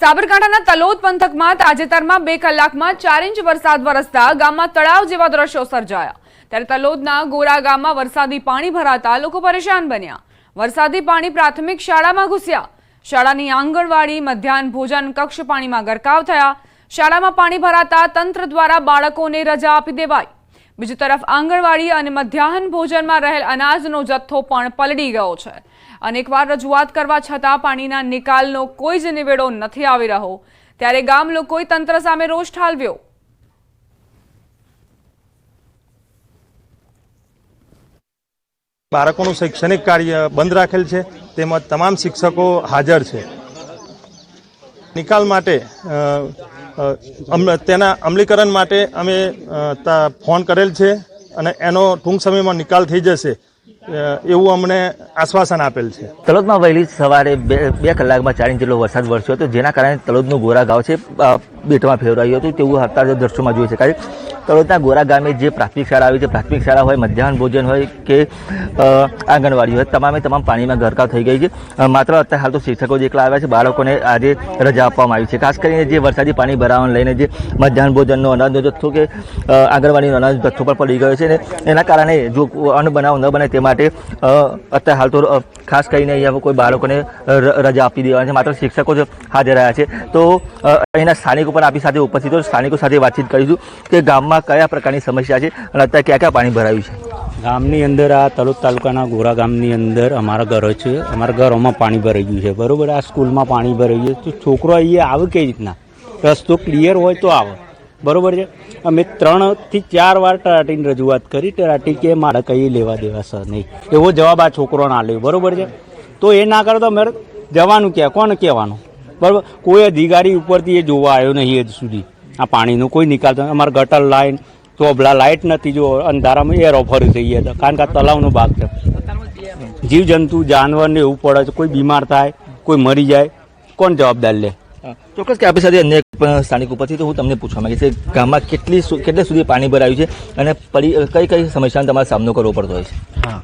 સાબરકાંઠાના તલોદ પંથકમાં તાજેતરમાં 2 કલાકમાં 4 ઇંચ વરસાદ વરસતા ગામમાં તળાવ જેવા દ્રશ્યો સર્જાયા। ત્યારે તલોદના ગોરા ગામમાં વરસાદી પાણી ભરાતા લોકો પરેશાન બન્યા। વરસાદી પાણી પ્રાથમિક શાળામાં ઘૂસ્યા। શાળાની આંગણવાડી મધ્યાહન ભોજન કક્ષ પાણીમાં ગરકાવ થયા। શાળામાં પાણી ભરાતા તંત્ર દ્વારા બાળકોને રજા આપી દેવાઈ। બીજી તરફ આંગણવાડી અને મધ્યાહન ભોજનમાં રહેલ અનાજનો જથ્થો પણ પલળી ગયો છે। અનેકવાર રજૂઆત કરવા છતાં પાણીના નિકાલનો કોઈ જ નિવેડો નથી આવી રહ્યો। ત્યારે ગામ લોકોએ તંત્ર સામે રોષ ઠાલવ્યો। બાળકોનું શૈક્ષણિક કાર્ય બંધ રાખેલ છે, તેમજ તમામ શિક્ષકો હાજર છે। નિકાલ માટે તેના અમલીકરણ માટે અમે ફોન કરેલ છે અને એનો ટૂંક સમયમાં નિકાલ થઈ જશે એવું અમને આશ્વાસન આપેલ છે। તલોદમાં વહેલી સવારે 2 કલાકમાં 4 ઇંચ જેટલો વરસાદ વરસ્યો હતો, જેના કારણે તલોદનું ગોરા ગામ છે બેટમાં ફેરવાયું હતું તેવું અત્યારે દ્રશ્યોમાં જોઈ શકાય। તલોદના ગોરા ગામે જે પ્રાથમિક શાળા આવી છે, પ્રાથમિક શાળા હોય, મધ્યાહન ભોજન હોય કે આંગણવાડી હોય, તમામ પાણીમાં ગરકાવ થઈ ગઈ છે। માત્ર અત્યારે હાલ તો શિક્ષકો જ એકલા આવ્યા છે, બાળકોને આજે રજા આપવામાં આવી છે। ખાસ કરીને જે વરસાદી પાણી ભરાવાને લઈને જે મધ્યાહન ભોજનનો અનાજનો જથ્થો કે આંગણવાડીનો અનાજનો જથ્થો પણ પડી ગયો છે ને એના કારણે જો અન્ન બનાવ ન બને તે માટે અત્યારે હાલ તો ખાસ કરીને અહીંયા કોઈ બાળકોને રજા આપી દેવાની છે, માત્ર શિક્ષકો જ હાજર રહ્યા છે। તો અહીંના સ્થાનિકો પણ આપણી સાથે ઉપસ્થિત હોય, સ્થાનિકો સાથે વાતચીત કરીશું કે ગામમાં કયા પ્રકારની સમસ્યા છે અને અત્યારે ક્યાં ક્યાં પાણી ભરાયું છે। ગામની અંદર આ તલોદ તાલુકાના ગોરા ગામની અંદર અમારા ઘરો છે, અમારા ઘરોમાં પાણી ભરાઈ ગયું છે, બરાબર। આ સ્કૂલમાં પાણી ભરાઈ ગયું તો છોકરો અહીંયા આવે કઈ રીતના? રસ્તો ક્લિયર હોય તો આવે, બરાબર છે। અમે 3 થી 4 વાર તલાટીની રજૂઆત કરી, તલાટી કે મારે કંઈ લેવા દેવા સર નહીં, એવો જવાબ આ છોકરોને આપ્યો, બરાબર છે। તો એ ના કરે તો અમારે જવાનું ક્યાં, કોને કહેવાનું, બરાબર? કોઈ અધિકારી ઉપરથી એ જોવા આવ્યો નહીં હજુ સુધી। આ પાણીનો કોઈ નિકાલ તો અમારા ગટર લાઈન ચોબલા લાઇટ નથી, જો અંધારામાં એર ઓફર થઈ ગયા હતા, કારણ કે આ તલાવનો ભાગ છે। જીવજંતુ જાનવરને એવું પડે છે, કોઈ બીમાર થાય, કોઈ મરી જાય, કોણ જવાબદાર લે? ચોક્કસ કે આપણી સાથે અન્ય સ્થાનિક ઉપરથી તો હું તમને પૂછવા માંગીશ કે ગામમાં કેટલે સુધી પાણી ભરાયું છે અને કઈ કઈ સમસ્યાનો તમારે સામનો કરવો પડતો હોય છે? હા,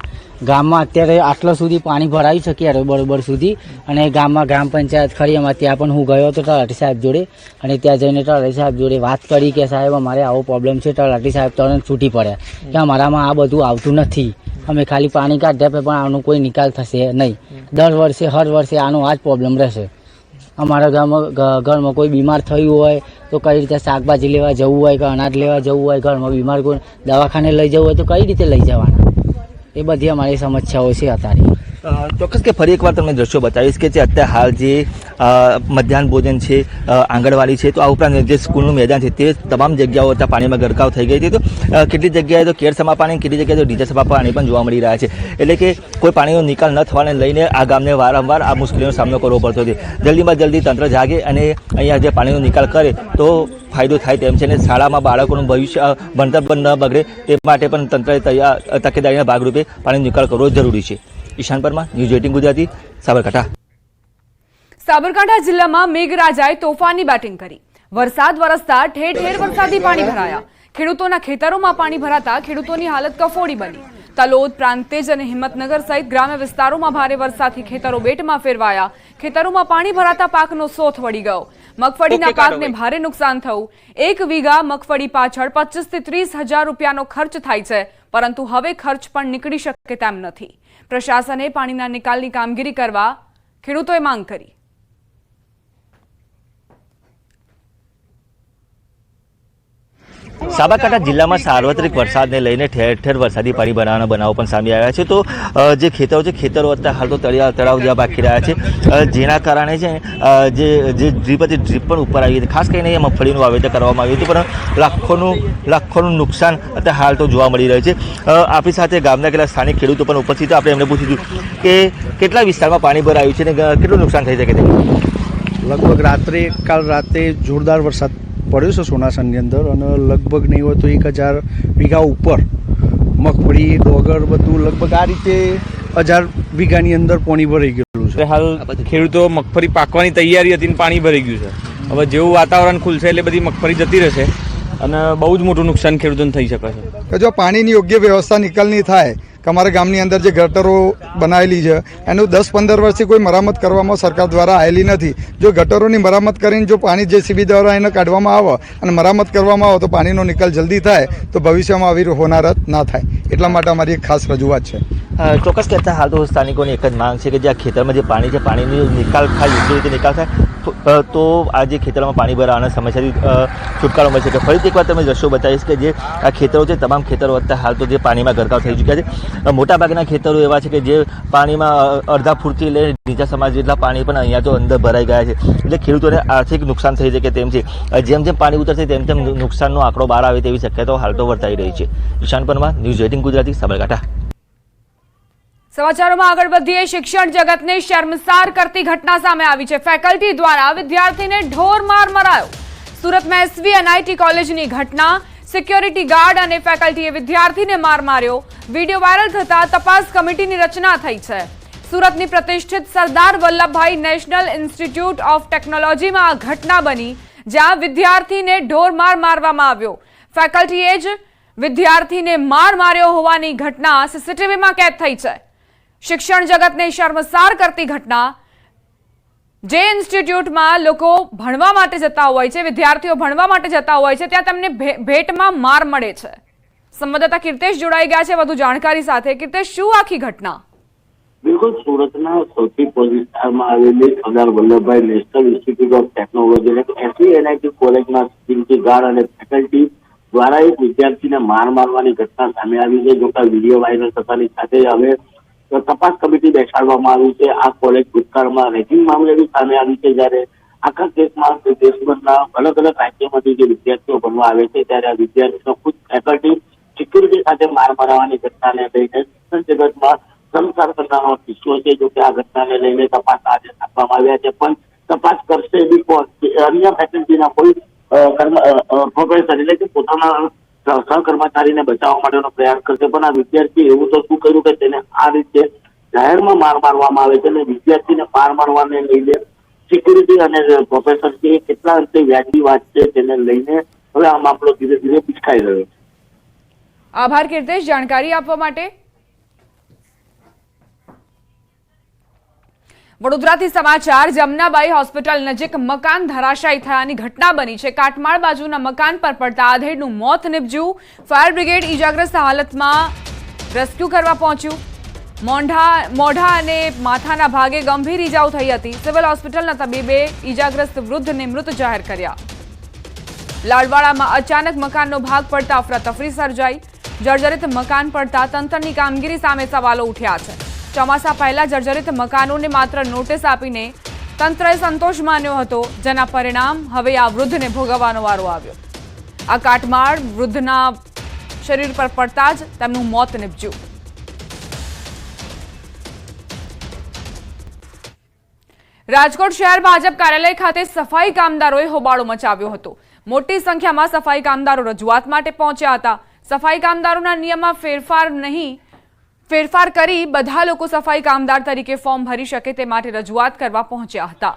ગામમાં અત્યારે આટલા સુધી પાણી ભરાયું છે ક્યારે બરોબર સુધી, અને ગામમાં ગ્રામ પંચાયત ખરી અમારે ત્યાં પણ હું ગયો હતો તલાટી સાહેબ જોડે, અને ત્યાં જઈને તલાટી સાહેબ જોડે વાત કરી કે સાહેબ અમારે આવો પ્રોબ્લેમ છે। તલાટી સાહેબ તરત છૂટી પડ્યા કે અમારામાં આ બધું આવતું નથી, અમે ખાલી પાણી કાઢ્યા પણ આનો કોઈ નિકાલ થશે નહીં। દર વર્ષે હર વર્ષે આનો આ જ પ્રોબ્લેમ રહેશે। અમારા ઘરમાં કોઈ બીમાર થયું હોય તો કઈ રીતે શાકભાજી લેવા જવું હોય કે અનાજ લેવા જવું હોય, ઘરમાં બીમાર કોઈ દવાખાને લઈ જવું હોય તો કઈ રીતે લઈ જવાના, એ બધી અમારી સમસ્યાઓ છે અત્યારે। ચોક્કસ કે ફરી એકવાર તમને દ્રશ્યો બતાવીશ કે જે અત્યારે હાલ જે મધ્યાહન ભોજન છે, આંગણવાડી છે, તો આ ઉપરાંત જે સ્કૂલનું મેદાન છે તે તમામ જગ્યાઓ અત્યારે પાણીમાં ગરકાવ થઈ ગઈ છે। તો કેટલી જગ્યાએ તો કેરસમા પાણી, કેટલી જગ્યાએ તો ડીજેસમા પાણી પણ જોવા મળી રહ્યા છે, એટલે કે કોઈ પાણીનો નિકાલ ન થવાને લઈને આ ગામને વારંવાર આ મુશ્કેલીનો સામનો કરવો પડતો છે। જલ્દીમાં જલ્દી તંત્ર જાગે અને અહીંયા જે પાણીનો નિકાલ કરે તો ફાયદો થાય તેમ છે, અને શાળામાં બાળકોનું ભવિષ્ય ભણતર પણ ન બગડે તે માટે પણ તંત્રએ તકેદારીના ભાગરૂપે પાણીનો નિકાલ કરવો જરૂરી છે। ઈશાન પરમાર, ન્યૂઝ 18 ગુજરાતી, સાબરકાંઠા। સાબરકાંઠા જિલ્લામાં મેઘરાજાએ તોફાની બેટિંગ કરી। વરસાદ વરસતા ઠેર ઠેર વરસાદી પાણી ભરાયા। ખેડૂતોના ખેતરોમાં પાણી ભરાતા ખેડૂતોની હાલત કફોડી બની। તલોદ, પ્રાંતિજ અને હિંમતનગર સહિત ગ્રામ્ય વિસ્તારોમાં ભારે વરસાદથી ખેતરો બેટમાં ફેરવાયા। ખેતરોમાં પાણી ભરાતા પાકનો સોથ વળી ગયો। મગફળીના પાકને ભારે નુકસાન થયું। 1 વીઘા મગફળી પાછળ 25 થી 30 હજાર રૂપિયાનો ખર્ચ થાય છે, પરંતુ હવે ખર્ચ પણ નીકળી શકે તેમ નથી। પ્રશાસને પાણીના નિકાલની કામગીરી કરવા ખેડૂતોએ માંગ કરી। સાબરકાંઠા જિલ્લામાં સાર્વત્રિક વરસાદને લઈને ઠેર ઠેર વરસાદી પાણી ભરાવાના બનાવો પણ સામે આવ્યા છે। તો જે ખેતરો છે, ખેતરો અત્યારે હાલ તો તળાવ જેવા બાકી રહ્યા છે, જેના કારણે છે જે ડ્રીપ હતી ડ્રીપ પણ ઉપર આવી હતી। ખાસ કરીને એ મગફળીનું વાવેતર કરવામાં આવ્યું હતું, પણ લાખોનું નુકસાન અત્યારે હાલ તો જોવા મળી રહ્યું છે। આપણી સાથે ગામના કેટલા સ્થાનિક ખેડૂતો પણ ઉપસ્થિત, આપણે એમને પૂછ્યું કે કેટલા વિસ્તારમાં પાણી ભરાયું છે અને કેટલું નુકસાન થઈ શકે છે? લગભગ કાલ રાતે જોરદાર વરસાદ પડ્યો છે સોનાસરની અંદર, અને લગભગ નહીં હોય તો 1000 વીઘા ઉપર મગફળી, ડોગર બધું લગભગ આ રીતે 1000 વીઘાની અંદર પાણી ભરાઈ ગયેલું છે। હાલ ખેડૂતો મગફળી પાકવાની તૈયારી હતી ને પાણી ભરાઈ ગયું છે। હવે જેવું વાતાવરણ ખુલશે એટલે બધી મગફળી જતી રહેશે, અને બહુ જ મોટું નુકસાન ખેડૂતોને થઈ શકે છે. કે જો પાણીની યોગ્ય વ્યવસ્થા નિકાલની થાય કે અમારા ગામની અંદર જે ગટરો બનાવેલી છે એનું 10-15 વર્ષથી કોઈ મરામત કરવામાં સરકાર દ્વારા આવેલી નથી. જો ગટરોની મરામત કરીને જો પાણી JCB દ્વારા એને કાઢવામાં આવે અને મરામત કરવામાં આવે તો પાણીનો નિકાલ જલ્દી થાય તો ભવિષ્યમાં આવી હોનારત ના થાય. એટલા માટે અમારી એક ખાસ રજૂઆત છે. ચોક્કસ કહેતા હાલ તો સ્થાનિકોની એક જ માંગ છે કે જે આ ખેતરમાં જે પાણી છે પાણીનો નિકાલ થાય યોગ્ય રીતે નિકાલ થાય તો આ જે ખેતરમાં પાણી ભરાવાના સમસ્યાથી છુટકારો મળશે. કે ફરીથી એકવાર તમે દ્રશ્યો બતાવીશ કે જે આ ખેતરો છે તમામ ખેતરો વત્તા હાલ તો જે પાણીમાં ગરકાવ થઈ ચૂક્યા છે. મોટાભાગના ખેતરો એવા છે કે જે પાણીમાં અડધા ફૂટથી લઈને નીચા સમાજ જેટલા પાણી પણ અહીંયા તો અંદર ભરાઈ ગયા છે. એટલે ખેડૂતોને આર્થિક નુકસાન થઈ શકે તેમ છે. જેમ જેમ પાણી ઉતરશે તેમ તેમ નુકસાનનો આંકડો બહાર આવે તેવી શક્યતાઓ હાલ તો વર્તાઈ રહી છે. ઈશાન પરમાર, ન્યૂઝ 18 ગુજરાતી, સાબરકાંઠા. સમાચારોમાં આગળ વધીએ. શિક્ષણ જગતને શર્મસાર કરતી ઘટના સામે આવી છે. ફેકલ્ટી દ્વારા વિદ્યાર્થીને ઢોર માર મરાયો. સુરતમાં SVNIT કોલેજની ઘટના. સિક્યોરિટી ગાર્ડ અને ફેકલ્ટીએ વિદ્યાર્થીને માર માર્યો. વિડીયો વાયરલ થતા તપાસ કમિટીની રચના થઈ છે. સુરતની પ્રતિષ્ઠિત Sardar Vallabhbhai national institute of ટેકનોલોજીમાં આ ઘટના બની, જ્યાં વિદ્યાર્થીને ઢોર માર મારવામાં આવ્યો. ફેકલ્ટીએ જ વિદ્યાર્થીને માર માર્યો હોવાની ઘટના CCTVમાં કેદ થઈ છે. શિક્ષણ જગતને શર્મસાર કરતી ઘટના. જે ઇન્સ્ટિટ્યૂટમાં લોકો ભણવા માટે જતા હોય છે, વિદ્યાર્થીઓ ભણવા માટે જતા હોય છે, ત્યાં તેમને ભેટમાં માર મળે છે. સંવાદદાતા કીર્તેશ જોડાઈ ગયા છે વધુ જાણકારી સાથે. કીર્તેશ, શું આખી ઘટના? બિલકુલ, સુરતના સૌથી પોઝિટિવ વિસ્તારમાં આવેલી Sardar Vallabhbhai national institute of technology SVNIT કોલેજના સિક્યુરિટી ગાર્ડ અને ફેકલ્ટી દ્વારા એક વિદ્યાર્થીને માર મારવાની ઘટના સામે આવી છે. જોકે વિડીયો વાયરલ થતાની સાથે હવે તપાસ કમિટી બેસાડવામાં આવી છે. આ કોલેજ ભૂતકાળમાં રેગિંગ મામલે બી સામે આવી છે. જ્યારે આખા કેસમાં દેશભરના અલગ અલગ રાજ્યોમાંથી જે વિદ્યાર્થીઓ ભણવા આવે છે ત્યારે આ વિદ્યાર્થીઓ ખુદ ફેકલ્ટી સિક્યુરિટી સાથે માર મરાવવાની ઘટનાને લઈને શિક્ષણ જગતમાં શર્મસાર કરનારો કિસ્સો છે. જો કે આ ઘટનાને લઈને તપાસ આજે આપવામાં આવ્યા છે, પણ તપાસ કરશે બી કોણ? અન્ય ફેકલ્ટીના કોઈ પ્રોફેસર એટલે કે પોતાના સહકર્મચારીને બચાવવા માટેનો પ્રયાસ કરશે, પણ આ વિદ્યાર્થી એવું તો શું કર્યું કે તેને આ રીતે જાહેરમાં માર મારવામાં આવે છે. અને વિદ્યાર્થીને માર મારવાને લઈને સિક્યુરિટી અને પ્રોફેસર છે એ કેટલા અંશે વ્યાજબી વાત છે તેને લઈને હવે આ મામલો ધીરે ધીરે પીછકાઈ રહ્યો છે. આભાર કીર્તેશ જાણકારી આપવા માટે. વડોદરાથી સમાચાર. જમનાબાઈ હોસ્પિટલ નજીક મકાન ધરાશાયી થયાની ઘટના બની છે. કાટમાળ બાજુના મકાન પર પડતા આધેડનું મોત નીપજ્યું. ફાયર બ્રિગેડ ઈજાગ્રસ્ત હાલતમાં રેસ્ક્યુ કરવા પહોંચ્યું. મોઢા અને માથાના ભાગે ગંભીર ઈજાઓ થઈ હતી. સિવિલ હોસ્પિટલના તબીબે ઈજાગ્રસ્ત વૃદ્ધને મૃત જાહેર કર્યા. લાડવાડામાં અચાનક મકાનનો ભાગ પડતા અફરાતફરી સર્જાઈ. જર્જરિત મકાન પડતા તંત્રની કામગીરી સામે સવાલો ઉઠ્યા છે. ચોમાસા પહેલા જર્જરિત મકાનોને માત્ર નોટિસ આપીને તંત્રએ સંતોષ માન્યો હતો, જેના પરિણામ હવે આ વૃદ્ધને ભોગવવાનો વારો આવ્યો. આ કાટમાળ વૃદ્ધના શરીર પર પડતા જ તેમનું મોત નીપજ્યું. રાજકોટ શહેર ભાજપ કાર્યાલય ખાતે સફાઈ કામદારોએ હોબાળો મચાવ્યો હતો. મોટી સંખ્યામાં સફાઈ કામદારો રજૂઆત માટે પહોંચ્યા હતા. સફાઈ કામદારોના નિયમમાં ફેરફાર કરી બધા લોકો સફાઈ કામદાર તરીકે ફોર્મ ભરી શકે તે માટે રજૂઆત કરવા પહોંચ્યા હતા.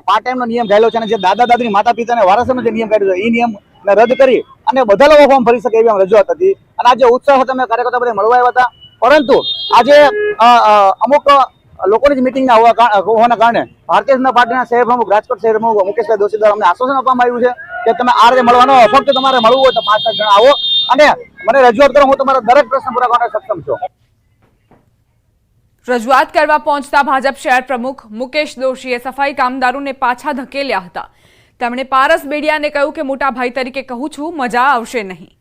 પાર્ટ ટાઈમ નો નિયમ થયેલો છે અને જે દાદા દાદી માતા પિતાને વારસોનો જે નિયમ કાઢ્યો છે એ નિયમ રદ કરી અને બધા લોકો ફોર્મ ભરી શકે એવી રજૂઆત હતી. અને આજે ઉત્સાહ હતો, અમે કાર્યકર્તા બધા મળવા આવ્યા હતા, પરંતુ આજે અમુક લોકોની જ મિટિંગ હોવાના કારણે ભારતીય જનતા પાર્ટીના શહેર પ્રમુખ રાજકોટ શહેર પ્રમુખ મુકેશભાઈ દોશી દ્વારા અમને આશ્વાસન આપવામાં આવ્યું છે કે તમે આ રીતે મળવાનો, ફક્ત તમારે મળવું હોય તો 5-7 જણા આવો અને મને રજૂઆત કરો, હું તમારા દરેક પ્રશ્ન પૂરા કરવા સક્ષમ છું. રજૂઆત કરવા પહોંચતા ભાજપ શહેર પ્રમુખ મુકેશ દોશીએ સફાઈ કામદારોને પાછા ધકેલ્યા હતા. તેમણે પારસ બેડિયાને કહ્યું કે મોટા ભાઈ તરીકે કહું છું, મજા આવશે નહીં,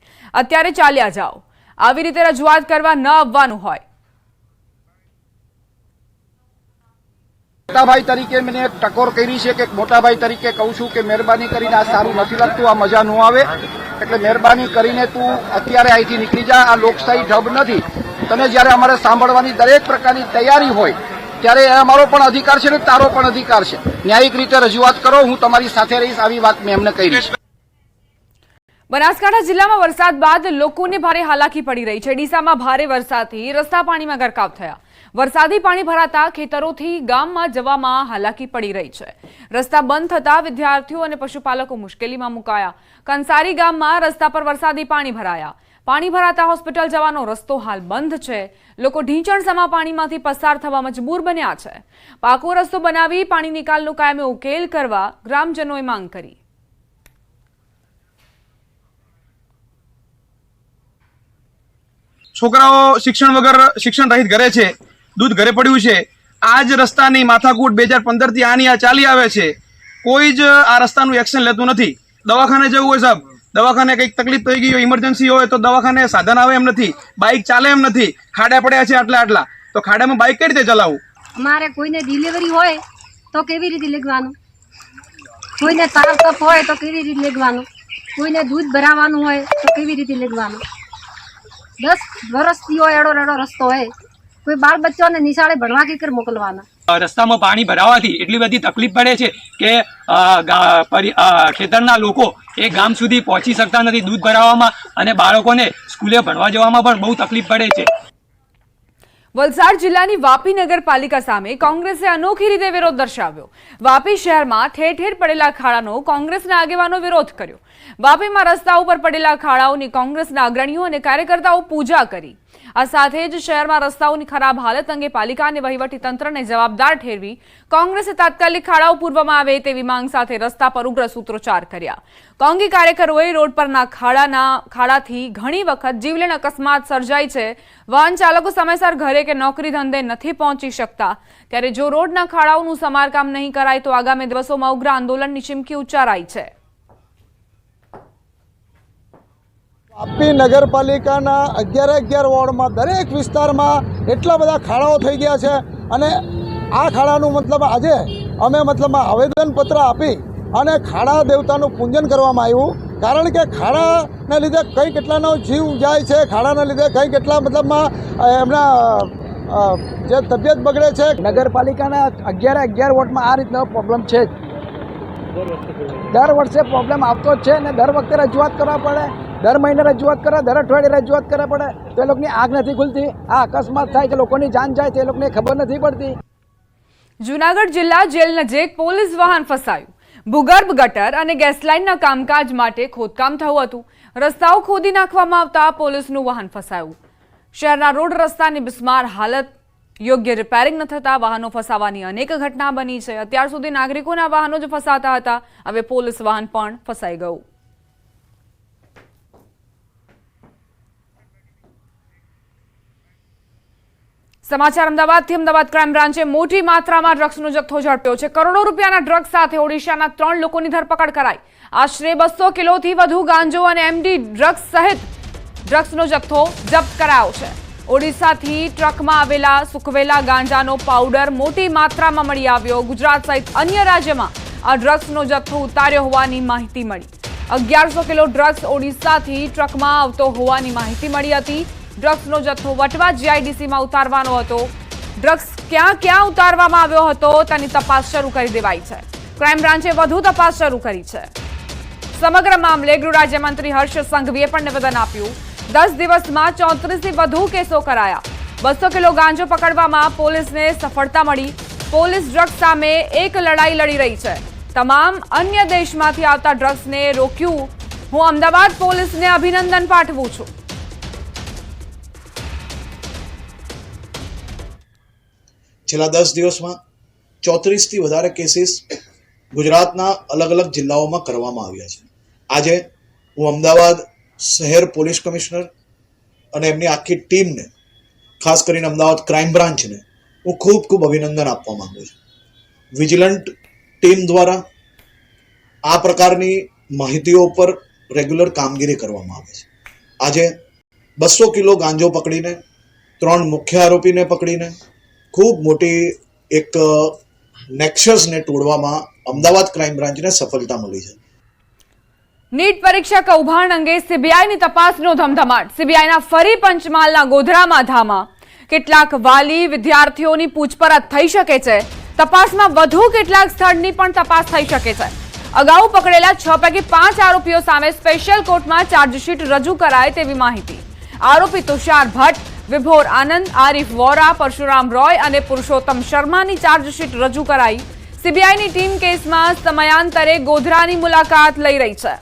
અત્યારે ચાલ્યા જાઓ. આવી રીતે રજૂઆત કરવા ન આવવાનું હોય. મોટાભાઈ તરીકે મેં એક ટકોર કરી છે કે મોટાભાઈ તરીકે કહું છું કે મહેરબાની કરીને આ સારું નથી લાગતું, આ મજા ન આવે, એટલે મહેરબાની કરીને તું અત્યારે અહીંથી નીકળી જા. આ લોકશાહી ઢબ નથી. તને જયારે અમારે સાંભળવાની દરેક પ્રકારની તૈયારી હોય ત્યારે અમારો પણ અધિકાર છે ને તારો પણ અધિકાર છે. ન્યાયિક રીતે રજૂઆત કરો, હું તમારી સાથે રહીશ, આવી વાત મેં એમને કહી છે. બનાસકાંઠા જિલ્લામાં વરસાદ બાદ લોકોને ભારે હાલાકી પડી રહી છે। ડીસામાં ભારે વરસાદથી રસ્તા પાણીમાં ગરકાવ થયા। વરસાદી પાણી ભરાતા ખેતરોથી ગામમાં જવામાં હાલાકી પડી રહી છે। રસ્તા બંધ થતા વિદ્યાર્થીઓ અને પશુપાલકો મુશ્કેલીમાં મુકાયા। કંસારી ગામમાં રસ્તા પર વરસાદી પાણી ભરાયા। પાણી ભરાતા હોસ્પિટલ જવાનો રસ્તો હાલ બંધ છે। લોકો ઢીંચણસમા પાણીમાંથી પસાર થવા મજબૂર બન્યા છે। પાકો રસ્તો બનાવી પાણી નિકાલનો કાયમી ઉકેલ કરવા ગ્રામજનોએ માંગ કરી। છોકરાઓ શિક્ષણ વગર શિક્ષણ રહિત ઘરે છે, દૂધ ઘરે પડ્યું છે। આ જ રસ્તાની માથાકૂટ 2015 થી આની આ ચાલી આવે છે। કોઈ જ આ રસ્તાનું એક્શન લેતું નથી। દવાખાને જવું હોય સાહેબ, દવાખાને કંઈક તકલીફ થઈ ગઈ હોય, ઇમરજન્સી હોય તો દવાખાને સાધન આવે એમ નથી, બાઇક ચાલે એમ નથી। ખાડા પડ્યા છે આટલા તો ખાડામાં બાઇક કઈ રીતે ચલાવવું? અમારે કોઈને ડિલિવરી હોય તો કેવી રીતે લેવાનું, કોઈને તાર કપ હોય તો કેવી રીતે લેવાનું, કોઈને દૂધ ભરાવાનું હોય તો કેવી રીતે લેવાનું। 10 વર્ષથી હોય એડો રસ્તો હોય, કોઈ બાળ બચ્ચાને નિશાળે ભણવા કે મોકલવાના। રસ્તામાં પાણી ભરાવાથી એટલી બધી તકલીફ પડે છે કે ખેતરના લોકો એ ગામ સુધી પહોંચી શકતા નથી દૂધ ભરાવવામાં, અને બાળકોને સ્કૂલે ભણવા જવામાં પણ બહુ તકલીફ પડે છે। વલસાડ જિલ્લાની વાપી નગરપાલિકા સામે કોંગ્રેસે અનોખી રીતે વિરોધ દર્શાવ્યો। વાપી શહેરમાં ઠેર ઠેર પડેલા ખાડાનો કોંગ્રેસના આગેવાનો વિરોધ કર્યો। વાપીમાં રસ્તા ઉપર પડેલા ખાડાઓની કોંગ્રેસના અગ્રણીઓ અને કાર્યકર્તાઓ પૂજા કરી। આ સાથે જ શહેરમાં રસ્તાઓની ખરાબ હાલત અંગે પાલિકા અને વહીવટીતંત્રને જવાબદાર ઠેરવી કોંગ્રેસે તાત્કાલિક ખાડાઓ પૂરવામાં આવે તેવી માંગ સાથે રસ્તા પર ઉગ્ર સૂત્રોચ્ચાર કર્યા। કોંગી કાર્યકરોએ રોડ પરના ખાડાથી ઘણી વખત જીવલેણ અકસ્માત સર્જાય છે। વાહન ચાલકો સમયસર ઘરે કે નોકરી ધંધે નથી પહોંચી શકતા, ત્યારે જો રોડના ખાડાઓનું સમારકામ નહીં કરાય તો આગામી દિવસોમાં ઉગ્ર આંદોલનની ચીમકી ઉચ્ચારાઈ છે। વાપી નગરપાલિકાના 11 વોર્ડમાં દરેક વિસ્તારમાં એટલા બધા ખાડાઓ થઈ ગયા છે, અને આ ખાડાનું મતલબ આજે અમે આવેદનપત્ર આપી અને ખાડા દેવતાનું પૂજન કરવામાં આવ્યું। કારણ કે ખાડાના લીધે કઈ કેટલાનો જીવ જાય છે, ખાડાના લીધે કઈ કેટલા એમના જે તબિયત બગડે છે। નગરપાલિકાના 11 વોર્ડમાં આ રીતનો પ્રોબ્લેમ છે જ, દર વર્ષે પ્રોબ્લેમ આવતો જ છે ને દર વખતે રજૂઆત કરવા પડે, દર મહિને રજૂઆત કરે, દર અઠવાડિયે રજૂઆત કરવા પડે તો એ લોકોની આગ નથી ખુલતી। આ અકસ્માત થાય કે લોકોની જાન જાય તો એ લોકોને ખબર નથી પડતી। જૂનાગઢ જિલ્લા જેલ નજીક પોલીસ વાહન ફસાયું। ભૂગર્ભ ગટર અને ગેસ લાઇનના કામકાજ માટે ખોદકામ થયું હતું। રસ્તાઓ ખોદી નાખવામાં આવતા પોલીસનું વાહન ફસાયું। શહેરના રોડ રસ્તાની બિસ્માર હાલત, યોગ્ય રિપેરિંગ ન થતા વાહનો ફસાવાની અનેક ઘટના બની છે। અત્યાર સુધી નાગરિકોના વાહનો જ ફસાતા હતા, હવે પોલીસ વાહન પણ ફસાઈ ગયું। સમાચાર અમદાવાદથી। અમદાવાદ ક્રાઇમ બ્રાન્ચે મોટી માત્રામાં ડ્રગ્સનો જથ્થો ઝડપ્યો છે। કરોડો રૂપિયાના ડ્રગ્સ સાથે ઓડિશાના 3 લોકોની ધરપકડ કરાઈ। આશરે 200 કિલોથી વધુ ગાંજો અને એમડી ડ્રગ્સ સહિત ડ્રગ્સનો જથ્થો જપ્ત કરાયો છે। ઓડિશાથી ટ્રકમાં આવેલા સુકવેલા ગાંજાનો પાવડર મોટી માત્રામાં મળી આવ્યો। ગુજરાત સહિત અન્ય રાજ્યમાં આ ડ્રગ્સનો જથ્થો ઉતાર્યો હોવાની માહિતી મળી। 1100 કિલો ડ્રગ્સ ઓડિશાથી ટ્રકમાં આવતો હોવાની માહિતી મળી હતી। ડ્રગ્સનો જથ્થો વટવા જીઆઈડીસીમાં ઉતારવાનો હતો। ડ્રગ્સ ક્યાં ક્યાં ઉતારવામાં આવ્યો હતો તેની તપાસ શરૂ કરી દેવાઈ છે। ક્રાઇમ બ્રાન્ચે વધુ તપાસ શરૂ કરી છે। સમગ્ર મામલે ગૃહ રાજ્યમંત્રી હર્ષ સંઘવીએ પણ નિવેદન આપ્યું। 10 દિવસમાં 34થી વધુ કેસો કરાયા। 200 કિલો ગાંજો પકડવામાં પોલીસને સફળતા મળી। પોલીસ ડ્રગ્સ સામે એક લડાઈ લડી રહી છે। તમામ અન્ય દેશમાંથી આવતા ડ્રગ્સને રોક્યું। હું અમદાવાદ પોલીસને અભિનંદન પાઠવું છું। છેલ્લા 10 દિવસમાં 34થી વધારે કેસીસ ગુજરાતના અલગ અલગ જિલ્લાઓમાં કરવામાં આવ્યા છે। આજે હું અમદાવાદ શહેર પોલીસ કમિશનર અને એમની આખી ટીમને, ખાસ કરીને અમદાવાદ ક્રાઇમ બ્રાન્ચને હું ખૂબ અભિનંદન આપવા માંગુ છું। વિજિલન્ટ ટીમ દ્વારા આ પ્રકારની માહિતીઓ પર રેગ્યુલર કામગીરી કરવામાં આવે છે। આજે 200 કિલો ગાંજો પકડીને 3 મુખ્ય આરોપીને પકડીને ખૂબ મોટી એક નેક્સસને તોડવામાં અમદાવાદ ક્રાઇમ બ્રાન્ચને સફળતા મળી છે। નીટ પરીક્ષા કૌભાંડ અંગે સીબીઆઈની તપાસનો ધમધમાટ। સીબીઆઈના ફરી પંચમહાલના ગોધરામાં ધામા। કેટલાક વાલી વિદ્યાર્થીઓની પૂછપરછ થઈ શકે છે। તપાસમાં વધુ કેટલાક સ્થળની પણ તપાસ થઈ શકે છે। અગાઉ પકડેલા 6 પૈકી 5 આરોપીઓ સામે સ્પેશિયલ કોર્ટમાં ચાર્જશીટ રજૂ કરાય તેવી માહિતી. આરોપી તુષાર ભટ્ટ, વિભોર આનંદ, આરિફ વોરા, પરશુરામ રોય અને પુરુષોત્તમ શર્માની ચાર્જશીટ રજૂ કરાઈ. સીબીઆઈની ટીમ કેસમાં સમયાંતરે ગોધરાની મુલાકાત લઈ રહી છે.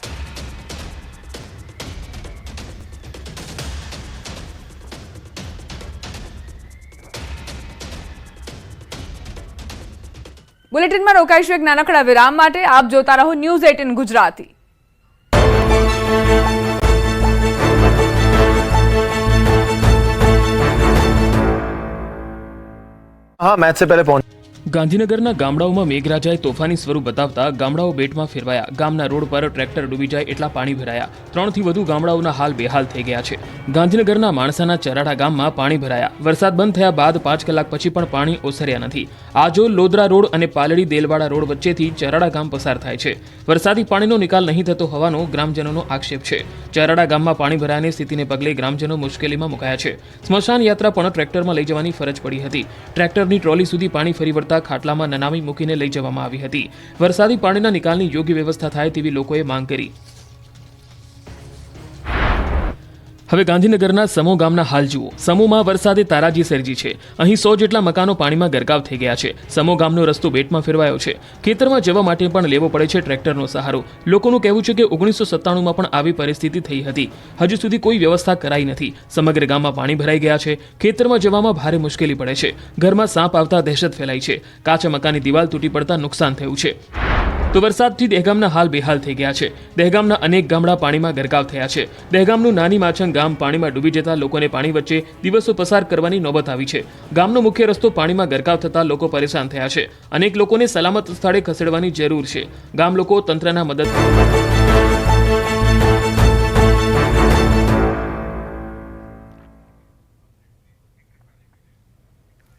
બુલેટિનમાં રોકાઈશું એક નાનકડા વિરામ માટે. આપ જોતા રહો ન્યૂઝ 18 ગુજરાતી. हाँ मैच से पहले पहुंच ગાંધીનગરના ગામડાઓમાં મેઘરાજાએ તોફાની સ્વરૂપ બતાવતા ગામડાઓ બેટમાં ફેરવાયા. ગામના રોડ પર ટ્રેક્ટર ડૂબી જાય એટલા પાણી ભરાયા. 3 થી વધુ ગામડાઓના હાલ બેહાલ થઈ ગયા છે. ગાંધીનગરના માણસાના ચરાડા ગામમાં પાણી ભરાયા. વરસાદ બંધ થયા બાદ 5 કલાક પછી પણ પાણી ઓસર્યા નથી. આજોલ લોદરા રોડ અને પાલડી દેલવાડા રોડ વચ્ચેથી ચરાડા ગામ પસાર થાય છે. વરસાદી પાણીનો નિકાલ નહીં થતો હોવાનો ગ્રામજનોનો આક્ષેપ છે. ચરાડા ગામમાં પાણી ભરાયાની સ્થિતિને પગલે ગ્રામજનો મુશ્કેલીમાં મુકાયા છે. સ્મશાન યાત્રા પણ ટ્રેક્ટરમાં લઈ જવાની ફરજ પડી હતી. ટ્રેક્ટરની ટ્રોલી સુધી પાણી ફરી વળતા ખાટલામાં નનામી મૂકીને લઈ જવામાં આવી હતી. વરસાદી પાણીના નિકાલની યોગ્ય વ્યવસ્થા થાય તેવી લોકોએ માંગ કરી. હવે ગાંધીનગરના સમો ગામના હાલ જુઓ. સમોમાં વરસાદે તારાજી સર્જી છે. અહીં 100 જેટલા મકાનો પાણીમાં ગરકાવ થઈ ગયા છે. સમો ગામનો રસ્તો બેટમાં ફેરવાયો છે. ખેતરમાં જવા માટે પણ લેવો પડે છે ટ્રેક્ટરનો સહારો. લોકોનું કહેવું છે કે 1997માં પણ આવી પરિસ્થિતિ થઈ હતી. હજુ સુધી કોઈ વ્યવસ્થા કરાઈ નથી. સમગ્ર ગામમાં પાણી ભરાઈ ગયા છે. ખેતરમાં જવામાં ભારે મુશ્કેલી પડે છે. ઘરમાં સાપ આવતા દહેશત ફેલાઈ છે. કાચા મકાનની દિવાલ તૂટી પડતા નુકસાન થયું છે. તો વરસાદથી દહેગામના હાલ બેહાલ થઈ ગયા છે. દહેગામના અનેક ગામડા પાણીમાં ગરકાવ થયા છે. દહેગામનું નાની માછંગ ગામ પાણીમાં ડૂબી જતા લોકોને પાણી વચ્ચે દિવસો પસાર કરવાની નોબત આવી છે. ગામનો મુખ્ય રસ્તો પાણીમાં ગરકાવ થતા લોકો પરેશાન થયા છે. અનેક લોકોને સલામત સ્થળે ખસેડવાની જરૂર છે. ગામ લોકો તંત્રના મદદ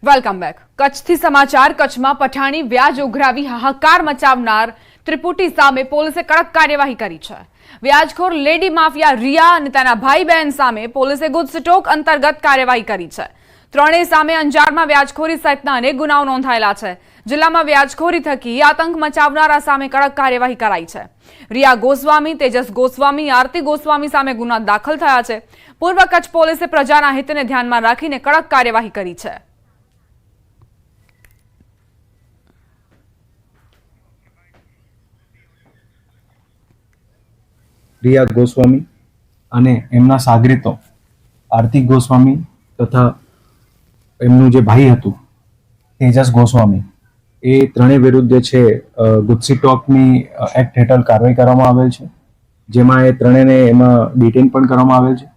વેલકમ બેક. કચ્છથી સમાચાર. કચ્છમાં પઠાણી વ્યાજ ઉઘરાવી હાહાકાર મચાવનાર ત્રિપુટી સામે પોલીસે કડક કાર્યવાહી કરી છે. વ્યાજખોર લેડી માફિયા રિયા અને તેના ભાઈ બહેન સામે પોલીસે ગુજસટોક અંતર્ગત કાર્યવાહી કરી છે. ત્રણેય સામે અંજારમાં વ્યાજખોરી સહિતના અનેક ગુનાઓ નોંધાયેલા છે. જિલ્લામાં વ્યાજખોરી થકી આતંક મચાવનારા સામે કડક કાર્યવાહી કરાઈ છે. રિયા ગોસ્વામી, તેજસ ગોસ્વામી, આરતી ગોસ્વામી સામે ગુના દાખલ થયા છે. પૂર્વ કચ્છ પોલીસે પ્રજાના હિતને ધ્યાનમાં રાખીને કડક કાર્યવાહી કરી છે. રિયા ગોસ્વામી અને એમના સાગરીતો આરતી ગોસ્વામી તથા એમનું જે ભાઈ હતું તેજસ ગોસ્વામી, એ ત્રણેય વિરુદ્ધ છે ગુજસીટોકની એક્ટ હેઠળ કાર્યવાહી કરવામાં આવેલ છે, જેમાં એ ત્રણેયને એમાં ડિટેન પણ કરવામાં આવેલ છે.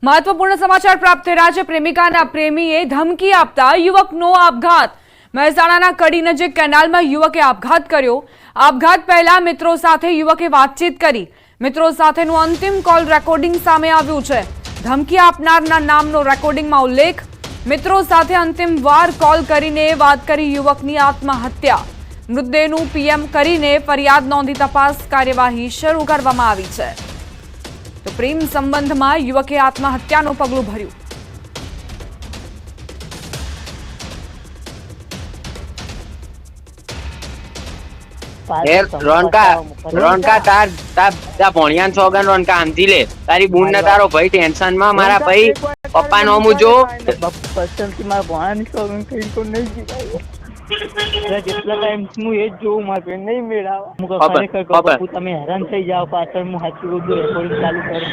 મહત્વપૂર્ણ સમાચાર પ્રાપ્ત થઈ રહ્યા છે. પ્રેમિકાના પ્રેમીએ ધમકી આપતા યુવકનો આપઘાત. મહેસાણાના કડી નજીક કેનાલમાં યુવકે આપઘાત કર્યો. આપઘાત પહેલા મિત્રો સાથે યુવકે વાતચીત કરી. મિત્રો સાથેનું અંતિમ કોલ રેકોર્ડિંગ સામે આવ્યું છે. ધમકી આપનારના નામનો રેકોર્ડિંગમાં ઉલ્લેખ. મિત્રો સાથે અંતિમ વાર કોલ કરીને વાત કરી યુવકની આત્મહત્યા. મૃતદેહનું પીએમ કરીને ફરિયાદ નોંધી તપાસ કાર્યવાહી શરૂ કરવામાં આવી છે. તો પ્રેમ સંબંધમાં યુવકે આત્મહત્યાનું પગલું ભર્યું. રોનકા તાર ભણિયાન સોગન રોનકા આમથી લે. તારી બૂન ને તારો ભાઈ ટેન્શન માં, મારા ભાઈ પપ્પા નો મુજો પસંદ મારા ભણવાની સોગન કઈ તો નહીં જીવાય. જેટલા ટાઈમ હું એ જ જોઉં મારે નહીં મેળાવા. તમે હેરાન થઈ જાઓ પાછળ હું હાચું બધું રેકોર્ડિંગ ચાલુ કરું.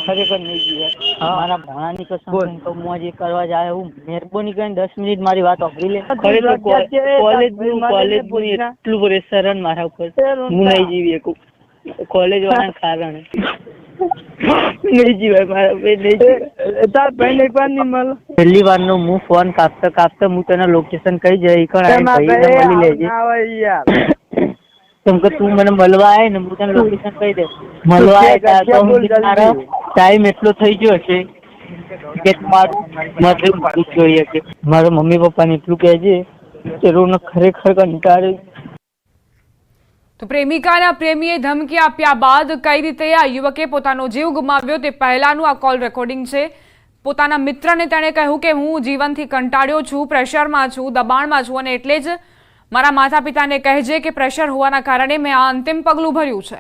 ખરેખર નહીં જીવાય. મારા ભણાની કસમ તો હું આજે કરવા જાય હું મહેરબાની કરીને 10 મિનિટ મારી વાત સાંભળી લે. કોલેજ એટલું પ્રેશર મારા ઉપર, હું નહીં જીવી શકું કોલેજ વાળાના કારણે. નહીં જીવાય મારા ભાઈ, નહીં જીવાય. પહેલી વાર નો હું ફોન કાપતા કાપતા હું તને લોકેશન કહી જઈ મળી લેજે. કેમ કે તું મને મળવા આવે ને હું તને લોકેશન કહી દે. મળવા આવે ટાઈમ એટલો થઈ ગયો છે કે મારે જોઈએ કે મારા મમ્મી પપ્પાને એટલું કહેજે કે રોનક ખરેખર કંટાળે. તો પ્રેમિકાના પ્રેમીએ ધમકી આપ્યા બાદ કઈ રીતે આ યુવકે પોતાનો જીવ ગુમાવ્યો તે પહેલાનું આ કોલ રેકોર્ડિંગ છે. પોતાના મિત્રને તેણે કહ્યું કે હું જીવનથી કંટાળ્યો છું, પ્રેશરમાં છું, દબાણમાં છું અને એટલે જ મારા માતા પિતાને કહેજે કે પ્રેશર હોવાના કારણે મેં આ અંતિમ પગલું ભર્યું છે.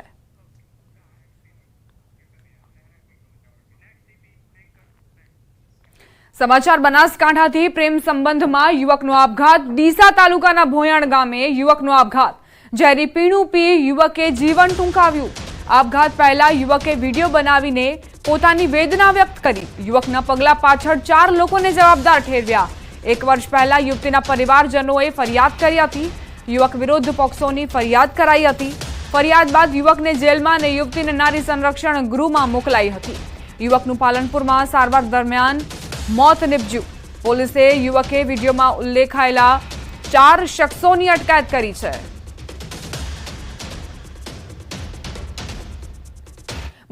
સમાચાર બનાસકાંઠાથી પ્રેમ સંબંધમાં યુવકનો આપઘાત. ડીસા તાલુકાના ભોયાણ ગામે યુવકનો આપઘાત. ઝેરી પીણું પી યુવકે જીવન ટૂંકાવ્યું. આપઘાત પહેલા યુવકે વિડીયો બનાવીને પોતાની વેદના વ્યક્ત કરી. યુવકના પગલા પાછળ 4 લોકોને જવાબદાર ઠેરવ્યા. 1 વર્ષ પહેલા યુવતીના પરિવારજનોએ ફરિયાદ કરી હતી. યુવક વિરુદ્ધ પોક્સોની ફરિયાદ કરાઈ હતી. ફરિયાદ બાદ યુવકને જેલમાં અને યુવતીને નારી સંરક્ષણ ગૃહમાં મોકલાઈ હતી. યુવકનું પાલનપુરમાં સારવાર દરમિયાન મોત નિપજ્યું. પોલીસે યુવકે વિડીયોમાં ઉલ્લેખાયેલા 4 શખ્સોની અટકાયત કરી છે.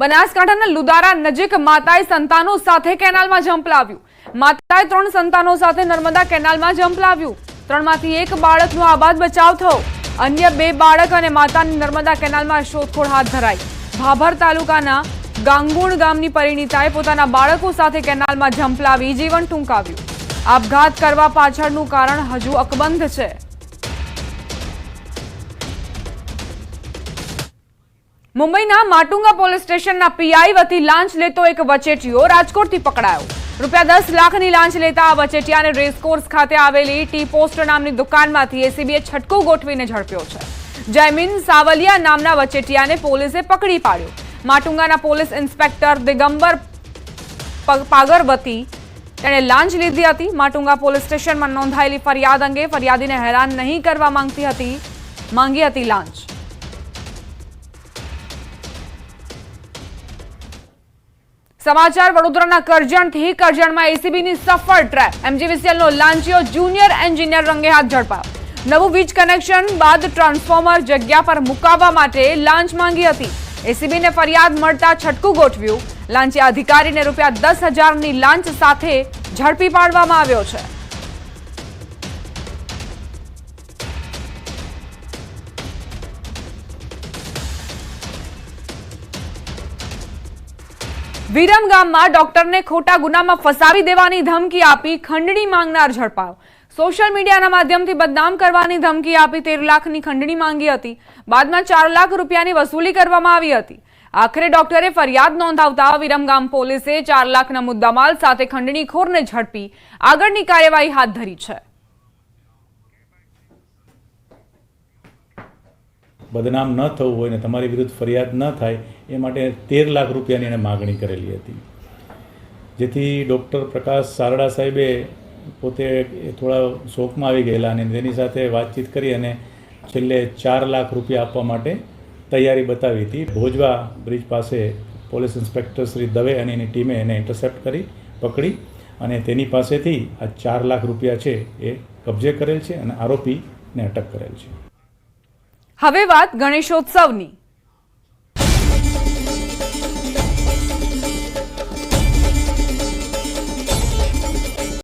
બનાસકાંઠાના લુદારા નજીક માતાએ સંતાનો સાથે કેનાલમાં ઝંપલાવ્યું. માતાએ 3 સંતાનો સાથે નર્મદા કેનાલમાં ઝંપલાવ્યું. 3માંથી 1 બાળકનો આબાદ બચાવ થયો. અન્ય 2 બાળક અને માતાની નર્મદા કેનાલમાં શોધખોળ હાથ ધરાઈ. ભાભર તાલુકાના ગાંગુણ ગામની પરિણીતાએ પોતાના બાળકો સાથે કેનાલમાં ઝંપલાવી જીવન ટૂંકાવ્યું. આપઘાત કરવા પાછળનું કારણ હજુ અકબંધ છે. મુંબઈના માટુંગા પોલીસ સ્ટેશનના પીઆઈ વતી લાંચ લેતો એક વચેટિયો રાજકોટથી પકડાયો. ₹10 લાખની લાંચ લેતા આ વચેટિયાને રેસકોર્સ ખાતે આવેલી ટી પોસ્ટ નામની દુકાનમાંથી એસીબીએ છટકો ગોઠવીને ઝડપ્યો છે. જયમીન સાવલિયા નામના વચેટિયાને પોલીસે પકડી પાડ્યો. માટુંગાના પોલીસ ઇન્સ્પેક્ટર દિગંબર પાગરવતી તેણે લાંચ લીધી હતી. માટુંગા પોલીસ સ્ટેશનમાં નોંધાયેલી ફરિયાદ અંગે ફરિયાદીને હેરાન નહીં કરવા માંગી હતી લાંચ. સમાચાર વડોદરાના કરજણથી. કરજણમાં એસીબીની સફળ ટ્રેપ. એમજીવીસીએલનો લાંચિયો જુનિયર એન્જિનિયર રંગે હાથ ઝડપાયો. નવું વીજ કનેક્શન બાદ ટ્રાન્સફોર્મર જગ્યા પર મુકાવવા માટે લાંચ માંગી હતી. એસીબીને ફરિયાદ મળતા છટકું ગોઠવ્યું. લાંચિયા અધિકારીને ₹10,000ની લાંચ સાથે ઝડપી પાડવામાં આવ્યો છે. વિરમ ગામમાં ડોક્ટરને ખોટા ગુનામાં ફસાવી દેવાની ધમકી આપી ખંડણી માંગનાર ઝડપાયો. સોશિયલ મીડિયાના માધ્યમથી બદનામ કરવાની ધમકી આપી 13 લાખની ખંડણી માંગી હતી. બાદમાં 4 લાખ રૂપિયાની વસૂલી કરવામાં આવી હતી. આખરે ડોક્ટરે ફરિયાદ નોંધાવતા વિરમગામ પોલીસે 4 લાખના મુદ્દામાલ સાથે ખંડણીખોરને ઝડપી આગળની કાર્યવાહી હાથ ધરી છે. બદનામ ન થવું હોય ને તમારી વિરુદ્ધ ફરિયાદ ન થાય એ માટે 13 લાખ રૂપિયાની એણે માગણી કરેલી હતી. જેથી ડૉક્ટર પ્રકાશ સારડા સાહેબે પોતે થોડા શોકમાં આવી ગયેલા અને તેની સાથે વાતચીત કરી અને છેલ્લે 4 લાખ રૂપિયા આપવા માટે તૈયારી બતાવી હતી. ભોજવા બ્રિજ પાસે પોલીસ ઇન્સ્પેક્ટર શ્રી દવે અને એની ટીમે એને ઇન્ટરસેપ્ટ કરી પકડી અને તેની પાસેથી આ 4 લાખ રૂપિયા છે એ કબજે કરેલ છે અને આરોપીને અટક કરેલ છે. હવે વાત ગણેશોત્સવની.